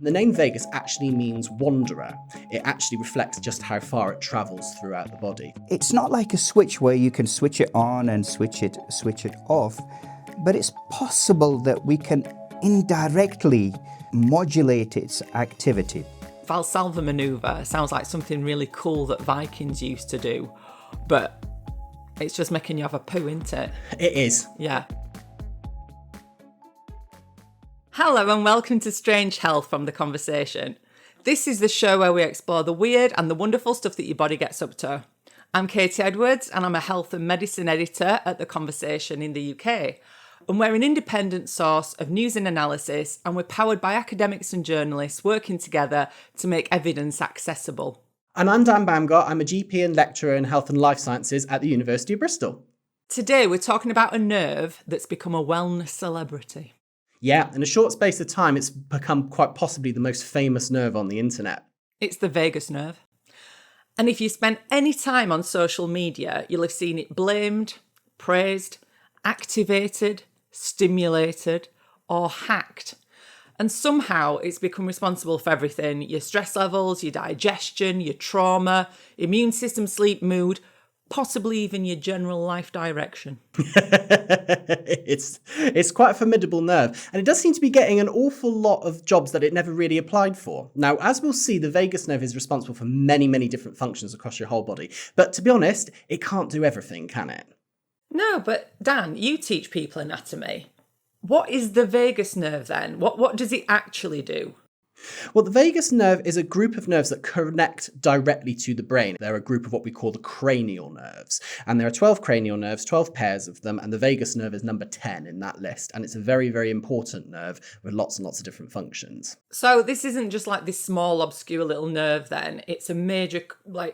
The name vagus actually means wanderer. It actually reflects just how far it travels throughout the body. It's not like a switch where you can switch it on and switch it off, but it's possible that we can indirectly modulate its activity. Valsalva maneuver sounds like something really cool that Vikings used to do, but it's just making you have a poo, isn't it? It is. Yeah. Hello and welcome to Strange Health from The Conversation. This is the show where we explore the weird and the wonderful stuff that your body gets up to. I'm Katie Edwards and I'm a health and medicine editor at The Conversation in the UK. And we're an independent source of news and analysis, and we're powered by academics and journalists working together to make evidence accessible. And I'm Dan Baumgart. I'm a GP and lecturer in health and life sciences at the University of Bristol. Today we're talking about a nerve that's become a wellness celebrity. Yeah, in a short space of time, it's become quite possibly the most famous nerve on the internet. It's the vagus nerve. And if you spent any time on social media, you'll have seen it blamed, praised, activated, stimulated, or hacked. And somehow it's become responsible for everything: your stress levels, your digestion, your trauma, immune system, sleep, mood, possibly even your general life direction. It's quite a formidable nerve, and it does seem to be getting an awful lot of jobs that it never really applied for. Now, as we'll see, the vagus nerve is responsible for many, many different functions across your whole body. But to be honest, it can't do everything, can it? No, but Dan, you teach people anatomy. What is the vagus nerve then? What does it actually do? Well, the vagus nerve is a group of nerves that connect directly to the brain. They're a group of what we call the cranial nerves. And there are 12 cranial nerves, 12 pairs of them, and the vagus nerve is number 10 in that list. And it's a very, very important nerve with lots and lots of different functions. So this isn't just like this small, obscure little nerve then. It's a major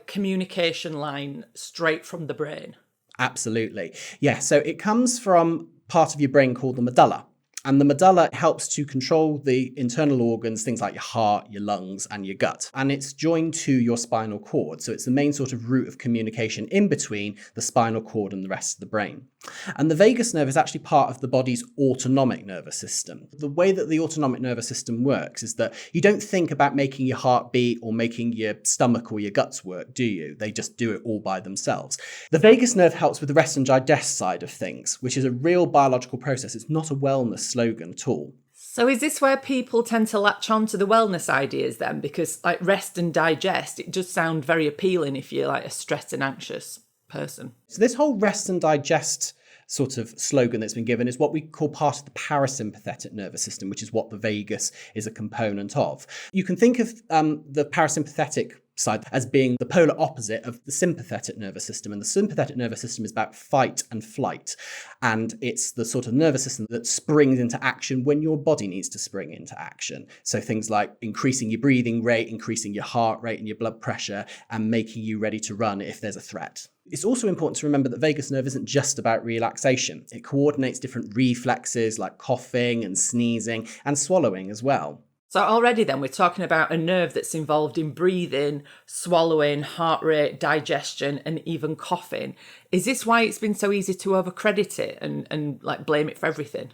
communication line straight from the brain. Absolutely. Yeah, so it comes from part of your brain called the medulla. And the medulla helps to control the internal organs, things like your heart, your lungs, and your gut. And it's joined to your spinal cord. So it's the main sort of route of communication in between the spinal cord and the rest of the brain. And the vagus nerve is actually part of the body's autonomic nervous system. The way that the autonomic nervous system works is that you don't think about making your heart beat or making your stomach or your guts work, do you? They just do it all by themselves. The vagus nerve helps with the rest and digest side of things, which is a real biological process. It's not a wellness slogan at all. So is this where people tend to latch on to the wellness ideas then? Because like rest and digest, it does sound very appealing if you're like a stressed and anxious person. So this whole rest and digest sort of slogan that's been given is what we call part of the parasympathetic nervous system, which is what the vagus is a component of. You can think of the parasympathetic side as being the polar opposite of the sympathetic nervous system. And the sympathetic nervous system is about fight and flight. And it's the sort of nervous system that springs into action when your body needs to spring into action. So things like increasing your breathing rate, increasing your heart rate and your blood pressure, and making you ready to run if there's a threat. It's also important to remember that vagus nerve isn't just about relaxation. It coordinates different reflexes like coughing and sneezing and swallowing as well. So already then we're talking about a nerve that's involved in breathing, swallowing, heart rate, digestion, and even coughing. Is this why it's been so easy to overcredit it and like blame it for everything?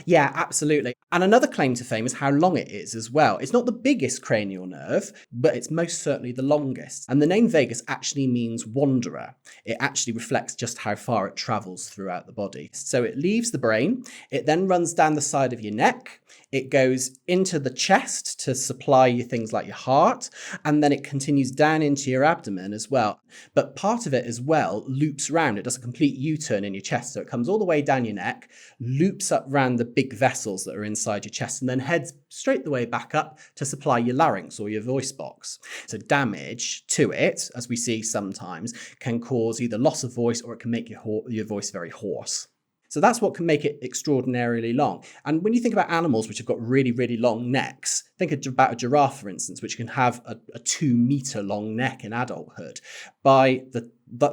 Yeah, absolutely. And another claim to fame is how long it is as well. It's not the biggest cranial nerve, but it's most certainly the longest. And the name vagus actually means wanderer. It actually reflects just how far it travels throughout the body. So it leaves the brain, it then runs down the side of your neck, it goes into the chest to supply you things like your heart, and then it continues down into your abdomen as well. But part of it as well loops around. It does a complete U-turn in your chest. So it comes all the way down your neck, loops up around the big vessels that are inside your chest, and then heads straight the way back up to supply your larynx or your voice box. So damage to it, as we see sometimes, can cause either loss of voice or it can make your voice very hoarse. So that's what can make it extraordinarily long. And when you think about animals which have got really, really long necks, think about a giraffe, for instance, which can have a 2-meter long neck in adulthood. But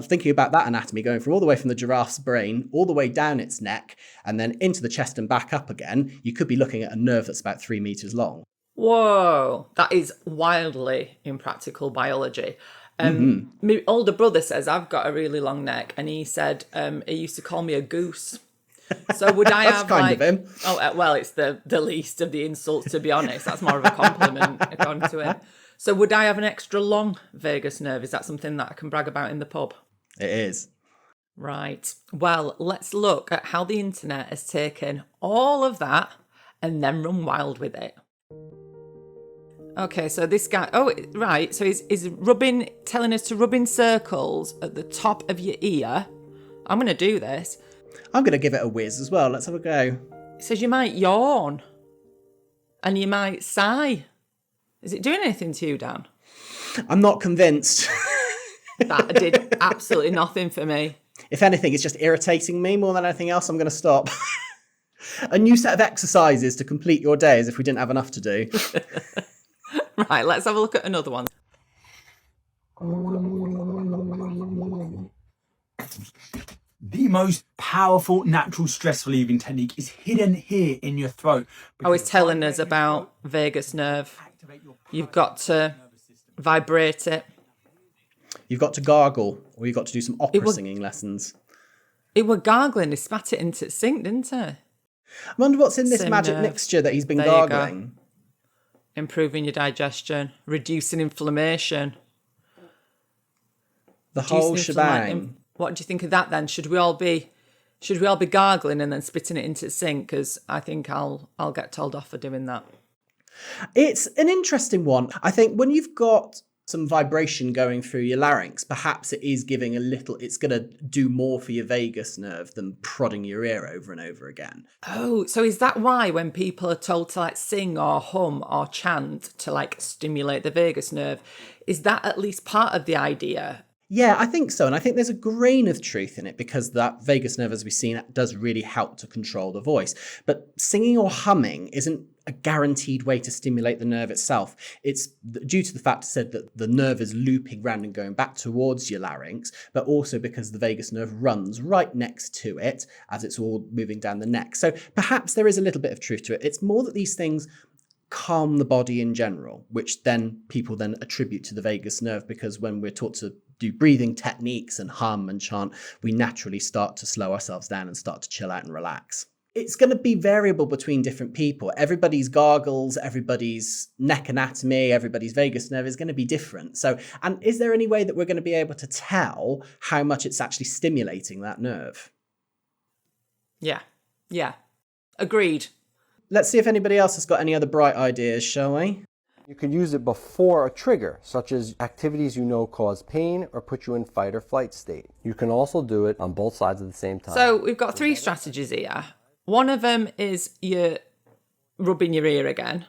thinking about that anatomy, going from all the way from the giraffe's brain, all the way down its neck, and then into the chest and back up again, you could be looking at a nerve that's about 3 meters long. Whoa, that is wildly impractical biology. My older brother says I've got a really long neck, and he said he used to call me a goose. So would I That's have kind like... of him. Oh, well, it's the least of the insults, to be honest. That's more of a compliment, according to him. So would I have an extra long vagus nerve? Is that something that I can brag about in the pub? It is. Right. Well, let's look at how the internet has taken all of that and then run wild with it. Okay, so this guy... Oh, right. So he's telling us to rub in circles at the top of your ear. I'm going to do this. I'm going to give it a whiz as well. Let's have a go. It says you might yawn and you might sigh. Is it doing anything to you, Dan? I'm not convinced. That did absolutely nothing for me. If anything, it's just irritating me more than anything else. I'm going to stop. A new set of exercises to complete your day as if we didn't have enough to do. Right, let's have a look at another one. The most powerful natural stress relieving technique is hidden here in your throat. Oh, it's telling us about vagus nerve. You've got to vibrate it. You've got to gargle, or you've got to do some opera singing lessons. It were gargling. He spat it into the sink, didn't he? I wonder what's in this Same magic nerve. mixture that he's been There you go. gargling. Improving your digestion, reducing inflammation. The whole Reducing shebang. What do you think of that then? Should we all be gargling and then spitting it into the sink? Because I think I'll get told off for doing that. It's an interesting one. I think when you've got some vibration going through your larynx, perhaps it is giving it's going to do more for your vagus nerve than prodding your ear over and over again. Oh, so is that why when people are told to like sing or hum or chant to like stimulate the vagus nerve, is that at least part of the idea? Yeah, I think so. And I think there's a grain of truth in it because that vagus nerve, as we've seen, does really help to control the voice. But singing or humming isn't a guaranteed way to stimulate the nerve itself. It's due to the fact said that the nerve is looping round and going back towards your larynx, but also because the vagus nerve runs right next to it as it's all moving down the neck. So perhaps there is a little bit of truth to it. It's more that these things calm the body in general, which then people then attribute to the vagus nerve, because when we're taught to do breathing techniques and hum and chant, we naturally start to slow ourselves down and start to chill out and relax. It's going to be variable between different people. Everybody's gargles, everybody's neck anatomy, everybody's vagus nerve is going to be different. So, and is there any way that we're going to be able to tell how much it's actually stimulating that nerve? Yeah. Agreed. Let's see if anybody else has got any other bright ideas, shall we? You could use it before a trigger, such as activities you know cause pain or put you in fight or flight state. You can also do it on both sides at the same time. So we've got 3 strategies here. One of them is you're rubbing your ear again.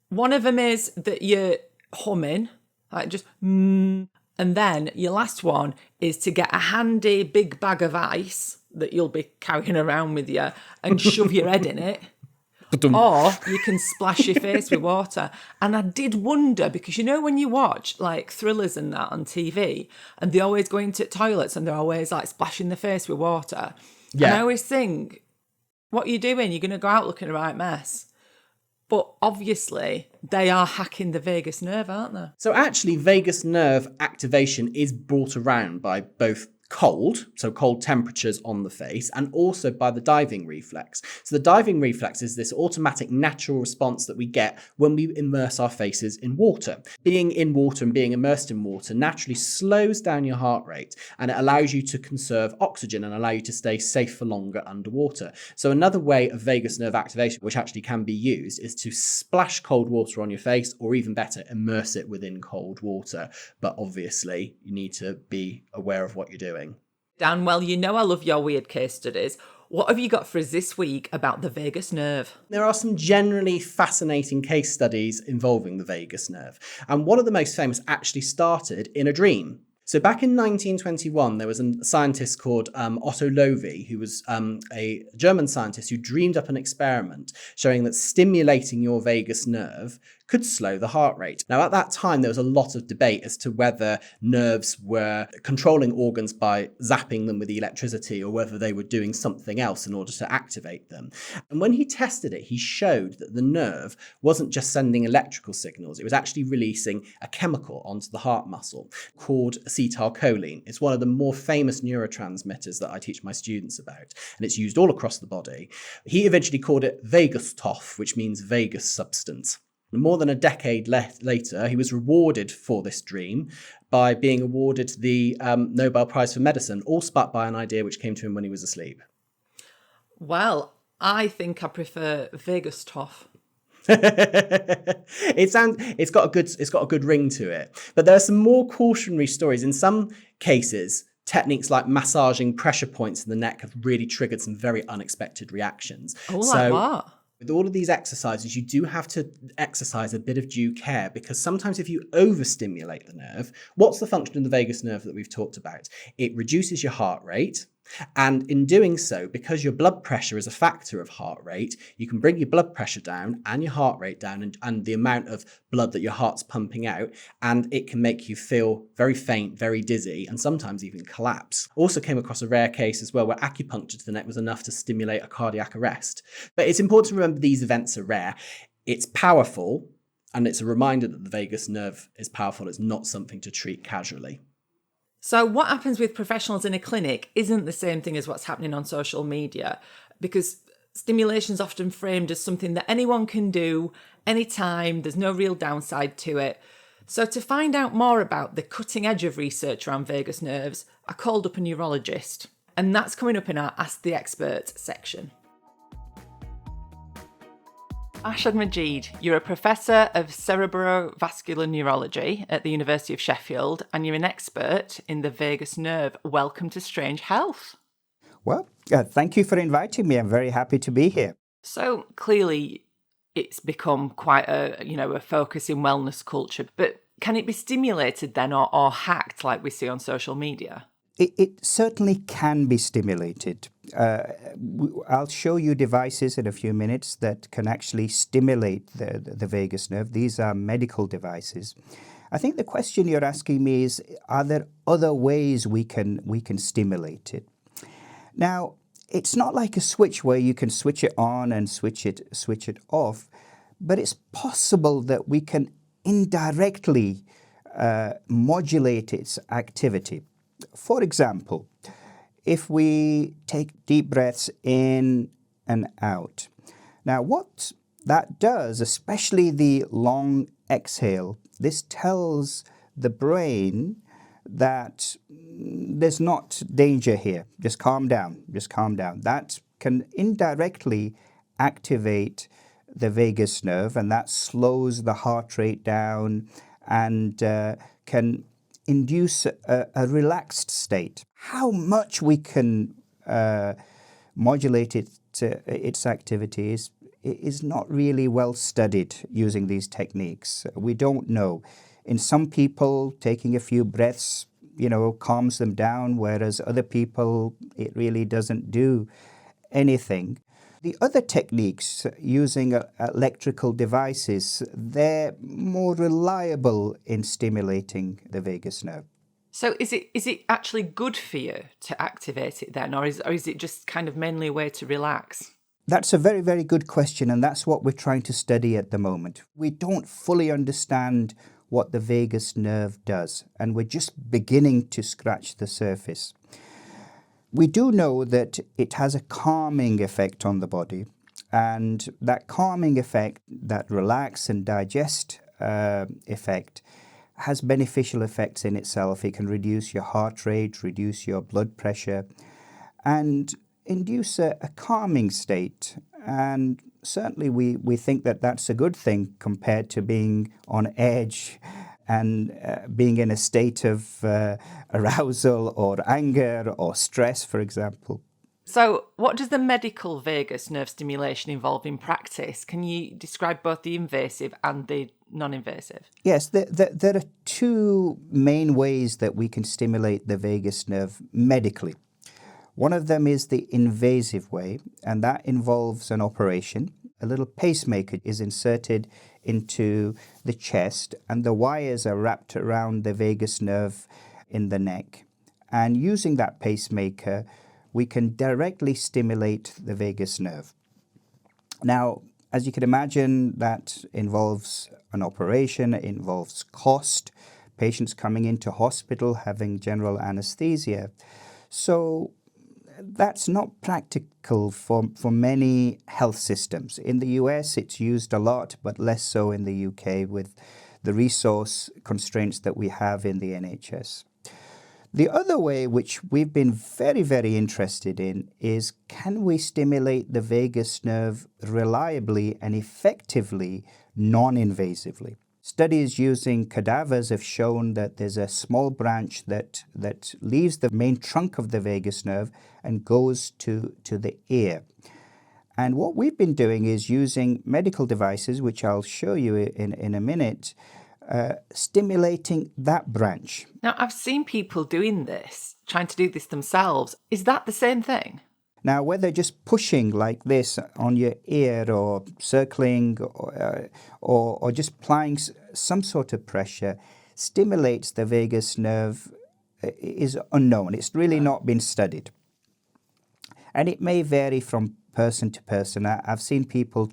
One of them is that you're humming, like just and then your last one is to get a handy big bag of ice that you'll be carrying around with you and shove your head in it. Or you can splash your face with water. And I did wonder, because you know when you watch like thrillers and that on TV and they always go into toilets and they're always like splashing their face with water. Yeah. And I always think, what are you doing? You're going to go out looking a right mess. But obviously they are hacking the vagus nerve, aren't they? So actually vagus nerve activation is brought around by both cold, so cold temperatures on the face, and also by the diving reflex. So the diving reflex is this automatic natural response that we get when we immerse our faces in water. Being in water and being immersed in water naturally slows down your heart rate, and it allows you to conserve oxygen and allow you to stay safe for longer underwater. So another way of vagus nerve activation, which actually can be used, is to splash cold water on your face, or even better, immerse it within cold water. But obviously you need to be aware of what you're doing. Dan, well, you know I love your weird case studies. What have you got for us this week about the vagus nerve? There are some generally fascinating case studies involving the vagus nerve. And one of the most famous actually started in a dream. So back in 1921, there was a scientist called Otto Loewi, who was a German scientist who dreamed up an experiment showing that stimulating your vagus nerve could slow the heart rate. Now, at that time, there was a lot of debate as to whether nerves were controlling organs by zapping them with electricity or whether they were doing something else in order to activate them. And when he tested it, he showed that the nerve wasn't just sending electrical signals, it was actually releasing a chemical onto the heart muscle called acetylcholine. It's one of the more famous neurotransmitters that I teach my students about, and it's used all across the body. He eventually called it vagus toff, which means vagus substance. More than a decade later, he was rewarded for this dream by being awarded the Nobel Prize for Medicine, all sparked by an idea which came to him when he was asleep. Well, I think I prefer vagus toff. It's got a good ring to it. But there are some more cautionary stories. In some cases, techniques like massaging pressure points in the neck have really triggered some very unexpected reactions. Oh, like what? With all of these exercises, you do have to exercise a bit of due care, because sometimes if you overstimulate the nerve, what's the function of the vagus nerve that we've talked about? It reduces your heart rate. And in doing so, because your blood pressure is a factor of heart rate, you can bring your blood pressure down and your heart rate down and the amount of blood that your heart's pumping out, and it can make you feel very faint, very dizzy, and sometimes even collapse. Also came across a rare case as well where acupuncture to the neck was enough to stimulate a cardiac arrest. But it's important to remember these events are rare. It's powerful, and it's a reminder that the vagus nerve is powerful. It's not something to treat casually. So what happens with professionals in a clinic isn't the same thing as what's happening on social media, because stimulation is often framed as something that anyone can do anytime. There's no real downside to it. So to find out more about the cutting edge of research around vagus nerves, I called up a neurologist, and that's coming up in our Ask the Expert section. Ashad Majid, you're a professor of cerebrovascular neurology at the University of Sheffield, and you're an expert in the vagus nerve. Welcome to Strange Health. Well, thank you for inviting me. I'm very happy to be here. So clearly it's become quite a focus in wellness culture, but can it be stimulated then or hacked like we see on social media? It certainly can be stimulated. I'll show you devices in a few minutes that can actually stimulate the vagus nerve. These are medical devices. I think the question you're asking me is, are there other ways we can stimulate it? Now, it's not like a switch where you can switch it on and switch it off, but it's possible that we can indirectly modulate its activity. For example, if we take deep breaths in and out. Now, what that does, especially the long exhale, this tells the brain that there's not danger here. Just calm down. That can indirectly activate the vagus nerve, and that slows the heart rate down and can induce a relaxed state. How much we can modulate its activities is not really well studied using these techniques. We don't know. In some people, taking a few breaths, calms them down, whereas other people, it really doesn't do anything. The other techniques using electrical devices, they're more reliable in stimulating the vagus nerve. So is it actually good for you to activate it then, or is it just kind of mainly a way to relax? That's a very, very good question, and that's what we're trying to study at the moment. We don't fully understand what the vagus nerve does, and we're just beginning to scratch the surface. We do know that it has a calming effect on the body, and that calming effect, that relax and digest effect, has beneficial effects in itself. It can reduce your heart rate, reduce your blood pressure, and induce a calming state. And certainly we think that that's a good thing compared to being on edge and being in a state of arousal or anger or stress, for example. So what does the medical vagus nerve stimulation involve in practice? Can you describe both the invasive and the non-invasive? Yes, there are two main ways that we can stimulate the vagus nerve medically. One of them is the invasive way, and that involves an operation. A little pacemaker is inserted into the chest, and the wires are wrapped around the vagus nerve in the neck. And using that pacemaker, we can directly stimulate the vagus nerve. Now, as you can imagine, that involves an operation, it involves cost, patients coming into hospital having general anesthesia. So that's not practical for many health systems. In the US, it's used a lot, but less so in the UK with the resource constraints that we have in the NHS. The other way, which we've been very, very interested in, is can we stimulate the vagus nerve reliably and effectively, non-invasively? Studies using cadavers have shown that there's a small branch that leaves the main trunk of the vagus nerve and goes to the ear. And what we've been doing is using medical devices, which I'll show you in a minute, stimulating that branch. Now, I've seen people doing this, trying to do this themselves. Is that the same thing? Now, whether just pushing like this on your ear or circling or just applying some sort of pressure stimulates the vagus nerve is unknown. It's really not been studied. And it may vary from person to person. I've seen people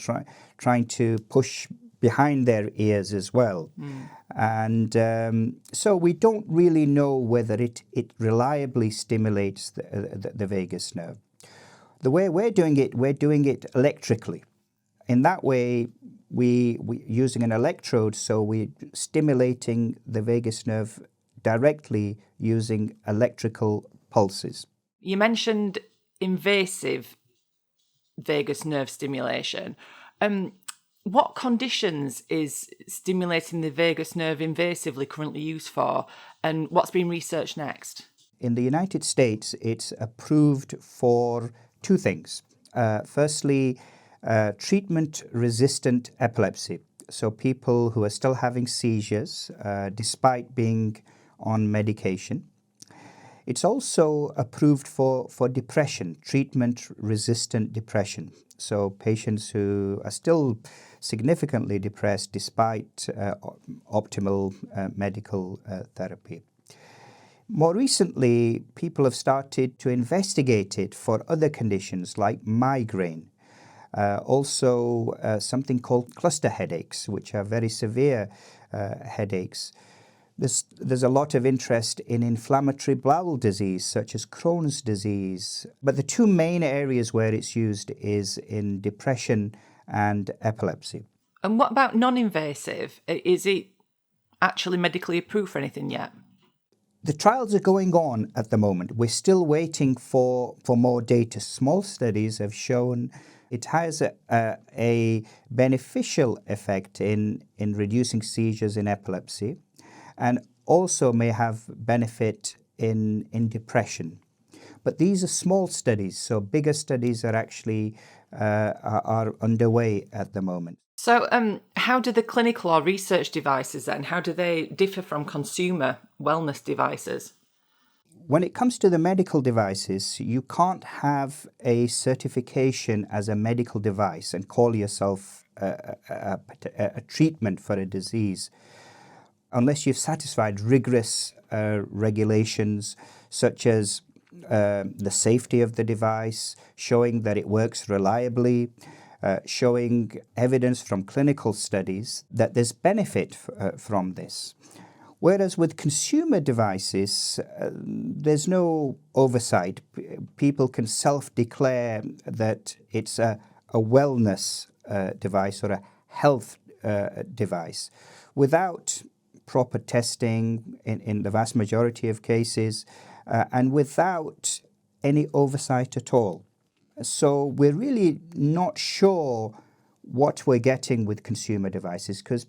trying to push behind their ears as well. And so we don't really know whether it reliably stimulates the vagus nerve. The way we're doing it electrically. In that way, we using an electrode, so we're stimulating the vagus nerve directly using electrical pulses. You mentioned invasive vagus nerve stimulation. What conditions is stimulating the vagus nerve invasively currently used for, and what's being researched next? In the United States, it's approved for two things. Firstly, treatment-resistant epilepsy. So people who are still having seizures despite being on medication. It's also approved for depression, treatment-resistant depression. So patients who are still significantly depressed despite optimal medical therapy. More recently, people have started to investigate it for other conditions like migraine. Also something called cluster headaches, which are very severe headaches. There's a lot of interest in inflammatory bowel disease, such as Crohn's disease. But the two main areas where it's used is in depression and epilepsy. And what about non-invasive? Is it actually medically approved for anything yet? The trials are going on at the moment. We're still waiting for more data. Small studies have shown it has a beneficial effect in reducing seizures in epilepsy, and also may have benefit in depression. But these are small studies, so bigger studies are actually are underway at the moment. So how do the clinical or research devices then, how do they differ from consumer wellness devices? When it comes to the medical devices, you can't have a certification as a medical device and call yourself a treatment for a disease unless you've satisfied rigorous regulations such as the safety of the device, showing that it works reliably, showing evidence from clinical studies that there's benefit from this. Whereas with consumer devices, there's no oversight. People can self-declare that it's a wellness device or a health device without proper testing in the vast majority of cases and without any oversight at all. So we're really not sure what we're getting with consumer devices because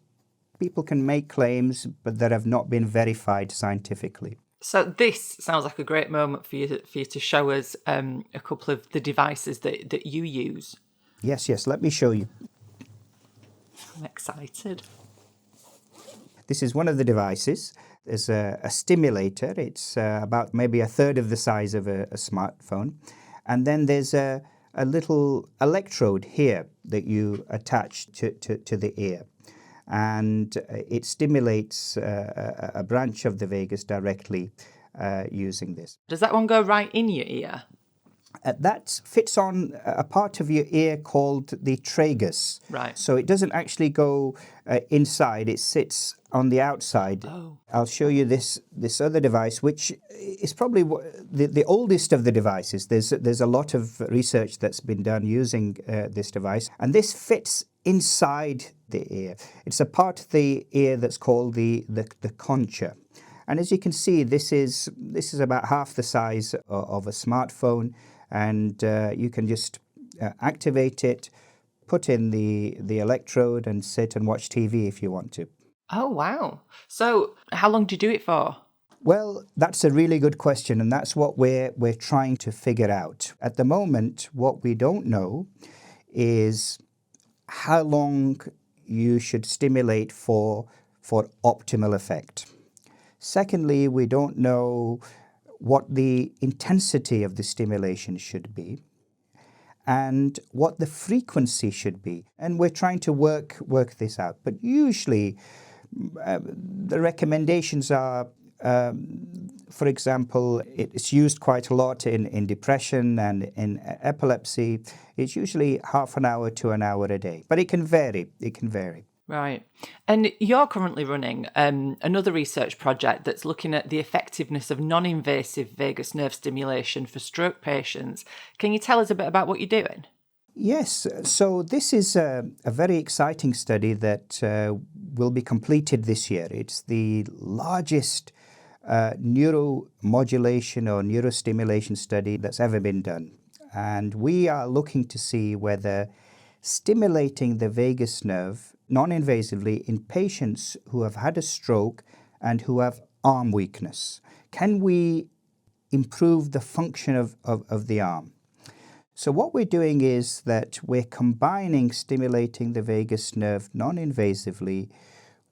people can make claims but that have not been verified scientifically. So this sounds like a great moment for you to show us a couple of the devices that you use. Yes, let me show you. I'm excited. This is one of the devices. There's a stimulator. It's about maybe a third of the size of a smartphone. And then there's a little electrode here that you attach to the ear. And it stimulates a branch of the vagus directly using this. Does that one go right in your ear? That fits on a part of your ear called the tragus. Right. So it doesn't actually go inside, it sits on the outside. Oh. I'll show you this other device, which is probably the oldest of the devices. There's a lot of research that's been done using this device, and this fits inside the ear. It's a part of the ear that's called the concha. And as you can see, this is about half the size of a smartphone, and you can just activate it, put in the electrode, and sit and watch TV if you want to. Oh, wow. So how long do you do it for? Well, that's a really good question, and that's what we're trying to figure out. At the moment, what we don't know is how long you should stimulate for optimal effect. Secondly, we don't know what the intensity of the stimulation should be and what the frequency should be. And we're trying to work this out. But usually the recommendations are, for example, it's used quite a lot in depression and in epilepsy. It's usually half an hour to an hour a day. But it can vary. Right. And you're currently running another research project that's looking at the effectiveness of non-invasive vagus nerve stimulation for stroke patients. Can you tell us a bit about what you're doing? Yes. So this is a very exciting study that will be completed this year. It's the largest neuromodulation or neurostimulation study that's ever been done. And we are looking to see whether stimulating the vagus nerve non-invasively in patients who have had a stroke and who have arm weakness. Can we improve the function of the arm? So what we're doing is that we're combining stimulating the vagus nerve non-invasively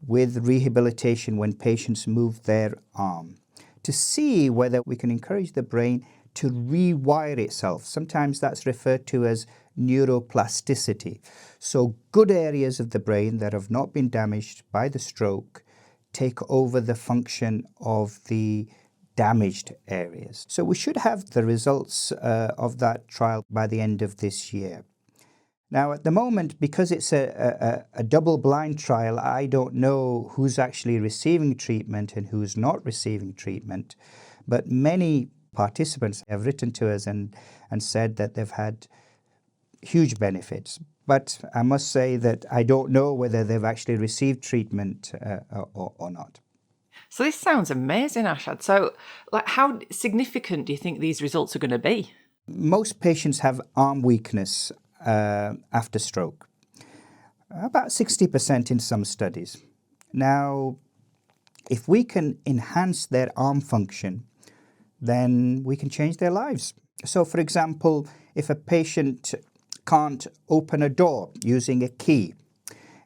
with rehabilitation when patients move their arm to see whether we can encourage the brain to rewire itself. Sometimes that's referred to as neuroplasticity. So good areas of the brain that have not been damaged by the stroke take over the function of the damaged areas. So we should have the results of that trial by the end of this year. Now, at the moment, because it's a double-blind trial, I don't know who's actually receiving treatment and who's not receiving treatment, but many participants have written to us and said that they've had huge benefits. But I must say that I don't know whether they've actually received treatment or not. So this sounds amazing, Ashad. So how significant do you think these results are going to be? Most patients have arm weakness after stroke, about 60% in some studies. Now, if we can enhance their arm function, then we can change their lives. So, for example, if a patient can't open a door using a key,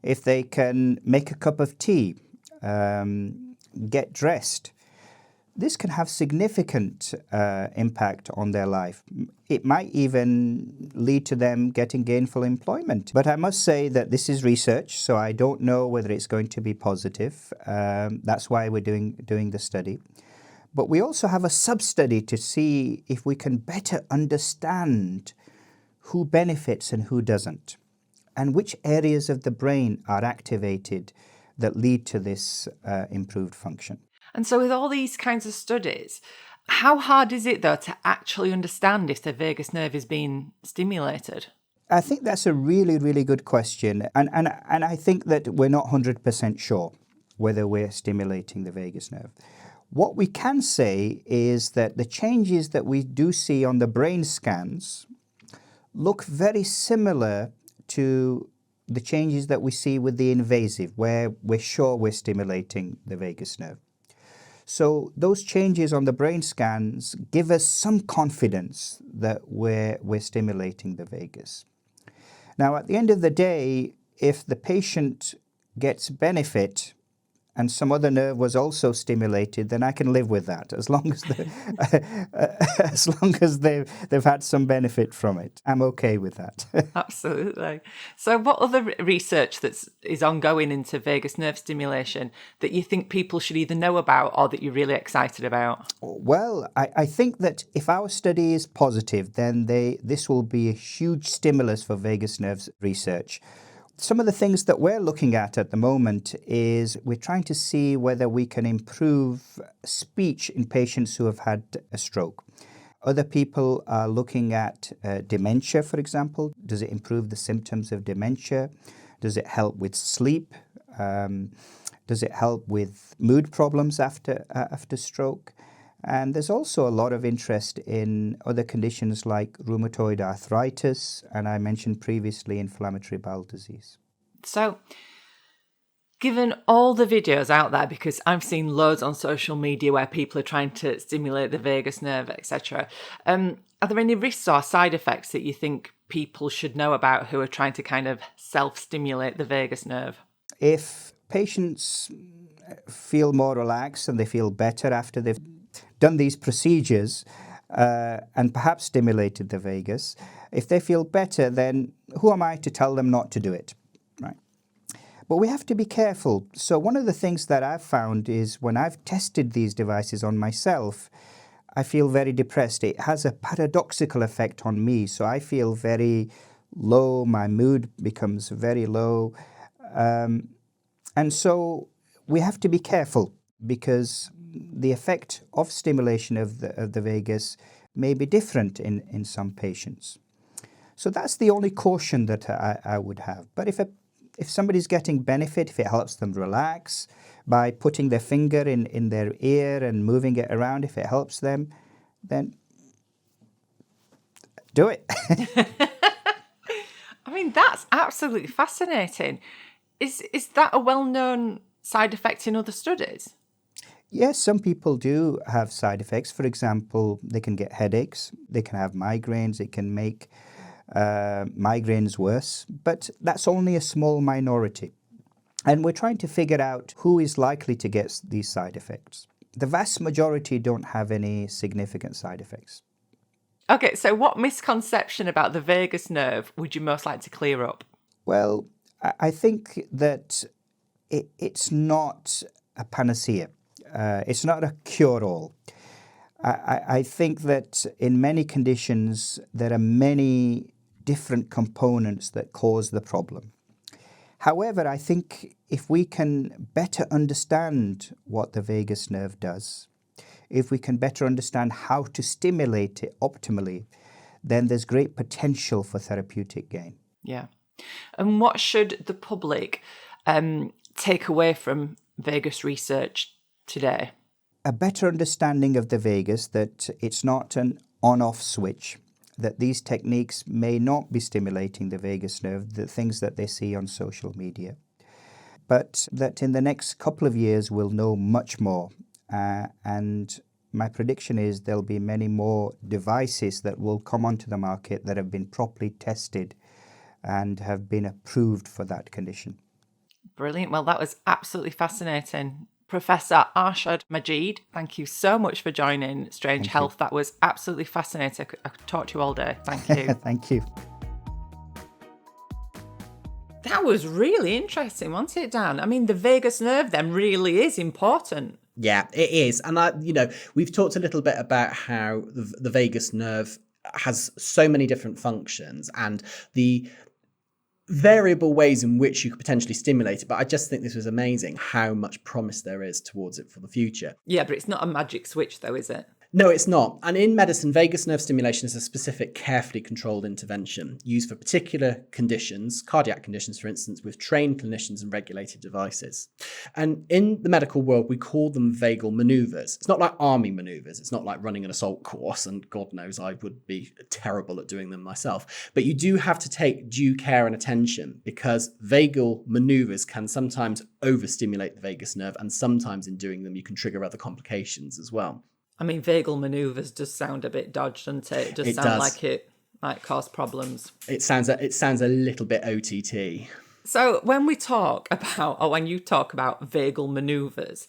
if they can make a cup of tea, get dressed, this can have significant impact on their life. It might even lead to them getting gainful employment. But I must say that this is research, so I don't know whether it's going to be positive. That's why we're doing the study. But we also have a sub-study to see if we can better understand who benefits and who doesn't, and which areas of the brain are activated that lead to this improved function. And so with all these kinds of studies, how hard is it, though, to actually understand if the vagus nerve is being stimulated? I think that's a really, really good question. And I think that we're not 100% sure whether we're stimulating the vagus nerve. What we can say is that the changes that we do see on the brain scans look very similar to the changes that we see with the invasive, where we're sure we're stimulating the vagus nerve. So those changes on the brain scans give us some confidence that we're stimulating the vagus. Now, at the end of the day, if the patient gets benefit and some other nerve was also stimulated, then I can live with that as long as they've had some benefit from it. I'm okay with that. Absolutely. So what other research is ongoing into vagus nerve stimulation that you think people should either know about or that you're really excited about? Well, I think that if our study is positive, then this will be a huge stimulus for vagus nerve research. Some of the things that we're looking at the moment is we're trying to see whether we can improve speech in patients who have had a stroke. Other people are looking at dementia, for example. Does it improve the symptoms of dementia? Does it help with sleep? Does it help with mood problems after stroke? And there's also a lot of interest in other conditions like rheumatoid arthritis, and I mentioned previously inflammatory bowel disease. So, given all the videos out there, because I've seen loads on social media where people are trying to stimulate the vagus nerve, etc., are there any risks or side effects that you think people should know about who are trying to kind of self-stimulate the vagus nerve? If patients feel more relaxed and they feel better after they've done these procedures and perhaps stimulated the vagus, if they feel better, then who am I to tell them not to do it, right? But we have to be careful. So one of the things that I've found is when I've tested these devices on myself, I feel very depressed. It has a paradoxical effect on me. So I feel very low, my mood becomes very low. And so we have to be careful because the effect of stimulation of the vagus may be different in some patients. So that's the only caution that I would have. But if somebody's getting benefit, if it helps them relax by putting their finger in their ear and moving it around, if it helps them, then do it. I mean, that's absolutely fascinating. Is that a well-known side effect in other studies? Yes, some people do have side effects. For example, they can get headaches, they can have migraines, it can make migraines worse, but that's only a small minority. And we're trying to figure out who is likely to get these side effects. The vast majority don't have any significant side effects. Okay, so what misconception about the vagus nerve would you most like to clear up? Well, I think that it's not a panacea. It's not a cure-all. I think that in many conditions, there are many different components that cause the problem. However, I think if we can better understand what the vagus nerve does, if we can better understand how to stimulate it optimally, then there's great potential for therapeutic gain. Yeah. And what should the public take away from vagus research today? A better understanding of the vagus, that it's not an on-off switch, that these techniques may not be stimulating the vagus nerve, the things that they see on social media, but that in the next couple of years we'll know much more. And my prediction is there'll be many more devices that will come onto the market that have been properly tested and have been approved for that condition. Brilliant. Well, that was absolutely fascinating. Professor Arshad Majid, thank you so much for joining Strange Health. That was absolutely fascinating. I could talk to you all day. Thank you. Thank you. That was really interesting, wasn't it, Dan? I mean, the vagus nerve then really is important. Yeah, it is. And we've talked a little bit about how the vagus nerve has so many different functions and the variable ways in which you could potentially stimulate it. But I just think this was amazing how much promise there is towards it for the future. Yeah, but it's not a magic switch though, is it? No, it's not. And in medicine, vagus nerve stimulation is a specific, carefully controlled intervention used for particular conditions, cardiac conditions, for instance, with trained clinicians and regulated devices. And in the medical world, we call them vagal maneuvers. It's not like army maneuvers. It's not like running an assault course, and God knows I would be terrible at doing them myself. But you do have to take due care and attention because vagal maneuvers can sometimes overstimulate the vagus nerve, and sometimes in doing them, you can trigger other complications as well. I mean, vagal maneuvers does sound a bit dodged, doesn't it? It does like it might cause problems. It sounds a little bit OTT. So when we talk about, or when you talk about vagal maneuvers,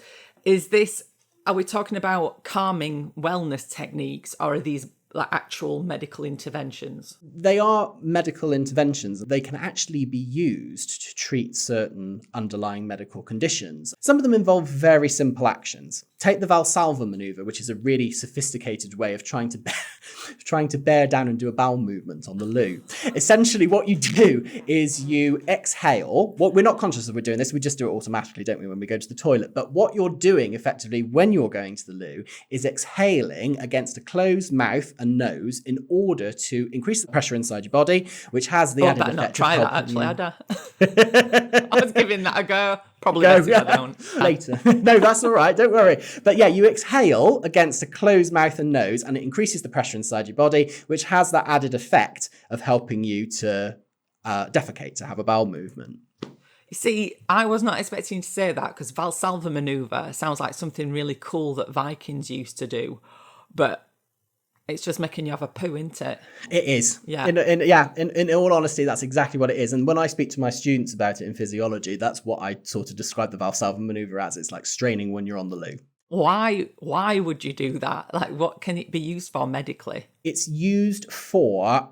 are we talking about calming wellness techniques, or are these like actual medical interventions? They are medical interventions. They can actually be used to treat certain underlying medical conditions. Some of them involve very simple actions. Take the Valsalva maneuver, which is a really sophisticated way of trying to bear down and do a bowel movement on the loo. Essentially, what you do is you exhale. We're not conscious that we're doing this. We just do it automatically, don't we, when we go to the toilet? But what you're doing effectively when you're going to the loo is exhaling against a closed mouth and nose in order to increase the pressure inside your body, which has the added I better not effect try of that, helping actually. I was giving that a go. Probably best if I don't. Later. No, that's all right. Don't worry. But yeah, you exhale against a closed mouth and nose, and it increases the pressure inside your body, which has that added effect of helping you to defecate, to have a bowel movement. You see, I was not expecting you to say that, because Valsalva maneuver sounds like something really cool that Vikings used to do, but it's just making you have a poo, isn't it? It is. Yeah. In all honesty, that's exactly what it is. And when I speak to my students about it in physiology, that's what I sort of describe the Valsalva maneuver as. It's like straining when you're on the loo. Why would you do that? Like, what can it be used for medically? It's used for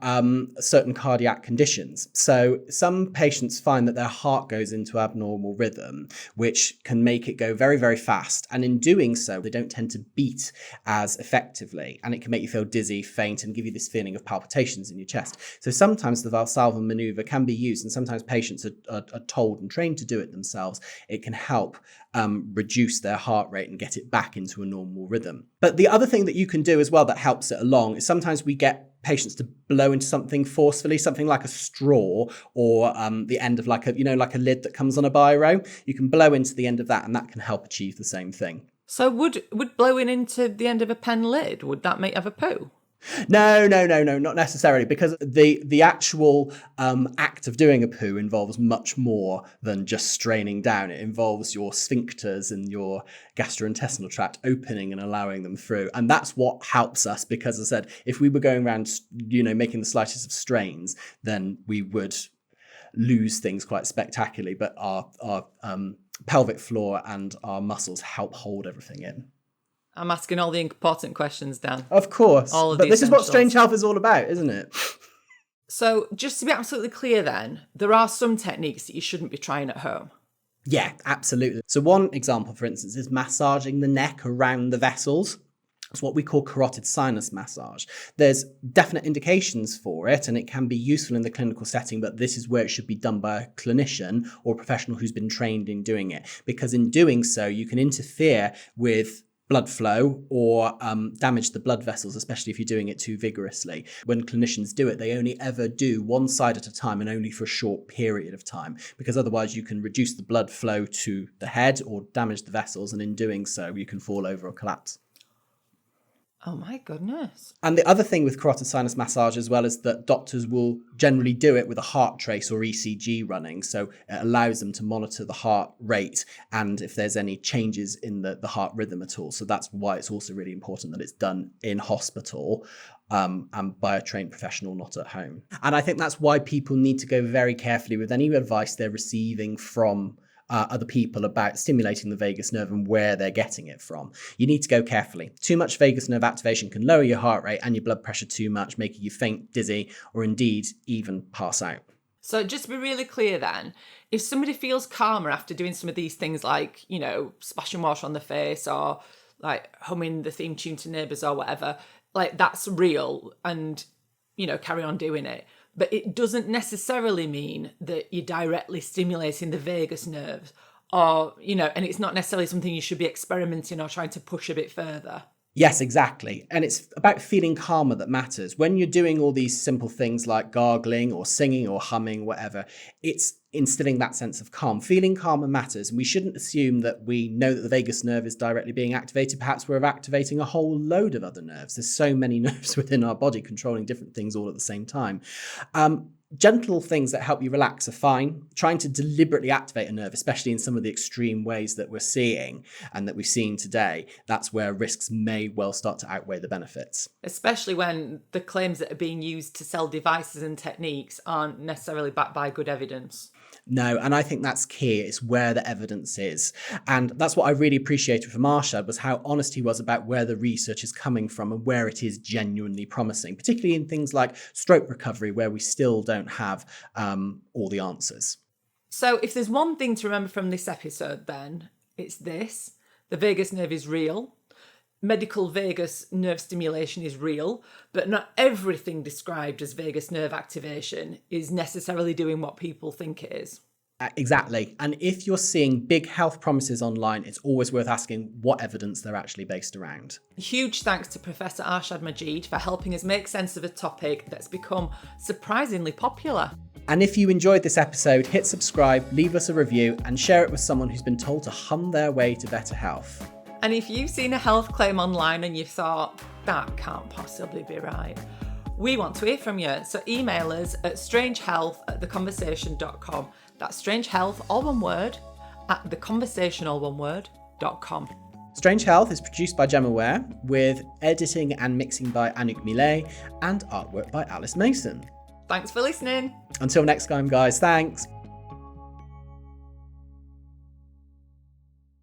certain cardiac conditions. So some patients find that their heart goes into abnormal rhythm, which can make it go very, very fast. And in doing so, they don't tend to beat as effectively. And it can make you feel dizzy, faint, and give you this feeling of palpitations in your chest. So sometimes the Valsalva maneuver can be used, and sometimes patients are told and trained to do it themselves. It can help reduce their heart rate and get it back into a normal rhythm. But the other thing that you can do as well that helps it along is sometimes we get patients to blow into something forcefully, something like a straw or the end of like a lid that comes on a biro. You can blow into the end of that, and that can help achieve the same thing. So would blowing into the end of a pen lid, would that make you have a poo? No, not necessarily, because the actual act of doing a poo involves much more than just straining down. It involves your sphincters and your gastrointestinal tract opening and allowing them through. And that's what helps us, because as I said, if we were going around, making the slightest of strains, then we would lose things quite spectacularly. But our pelvic floor and our muscles help hold everything in. I'm asking all the important questions, Dan. Of course. But this is what Strange Health is all about, isn't it? So just to be absolutely clear then, there are some techniques that you shouldn't be trying at home. Yeah, absolutely. So one example, for instance, is massaging the neck around the vessels. It's what we call carotid sinus massage. There's definite indications for it, and it can be useful in the clinical setting, but this is where it should be done by a clinician or a professional who's been trained in doing it. Because in doing so, you can interfere with blood flow or damage the blood vessels, especially if you're doing it too vigorously. When clinicians do it, they only ever do one side at a time and only for a short period of time, because otherwise you can reduce the blood flow to the head or damage the vessels, and in doing so, you can fall over or collapse. Oh my goodness. And the other thing with carotid sinus massage as well is that doctors will generally do it with a heart trace or ECG running. So it allows them to monitor the heart rate and if there's any changes in the heart rhythm at all. So that's why it's also really important that it's done in hospital and by a trained professional, not at home. And I think that's why people need to go very carefully with any advice they're receiving from other people about stimulating the vagus nerve and where they're getting it from. You need to go carefully. Too much vagus nerve activation can lower your heart rate and your blood pressure too much, making you faint, dizzy, or indeed even pass out. So just to be really clear then, if somebody feels calmer after doing some of these things like, splashing water on the face or like humming the theme tune to Neighbours or whatever, like that's real and, carry on doing it. But it doesn't necessarily mean that you're directly stimulating the vagus nerves or, and it's not necessarily something you should be experimenting or trying to push a bit further. Yes, exactly. And it's about feeling calmer that matters. When you're doing all these simple things like gargling or singing or humming, whatever, it's instilling that sense of calm. Feeling calmer matters. And we shouldn't assume that we know that the vagus nerve is directly being activated. Perhaps we're activating a whole load of other nerves. There's so many nerves within our body controlling different things all at the same time. Gentle things that help you relax are fine. Trying to deliberately activate a nerve, especially in some of the extreme ways that we're seeing and that we've seen today, that's where risks may well start to outweigh the benefits. Especially when the claims that are being used to sell devices and techniques aren't necessarily backed by good evidence. No, and I think that's key. It's where the evidence is. And that's what I really appreciated from Arshad, was how honest he was about where the research is coming from and where it is genuinely promising, particularly in things like stroke recovery, where we still don't have all the answers. So if there's one thing to remember from this episode, then it's this: the vagus nerve is real. Medical vagus nerve stimulation is real, but not everything described as vagus nerve activation is necessarily doing what people think it is. Exactly. And if you're seeing big health promises online, it's always worth asking what evidence they're actually based around. Huge thanks to Professor Arshad Majid for helping us make sense of a topic that's become surprisingly popular. And if you enjoyed this episode, hit subscribe, leave us a review, and share it with someone who's been told to hum their way to better health. And if you've seen a health claim online and you've thought, that can't possibly be right, we want to hear from you. So email us at strangehealth@theconversation.com. That's strangehealth, all one word, at theconversationalloneword.com. Strange Health is produced by Gemma Ware, with editing and mixing by Anouk Millet, and artwork by Alice Mason. Thanks for listening. Until next time, guys, thanks.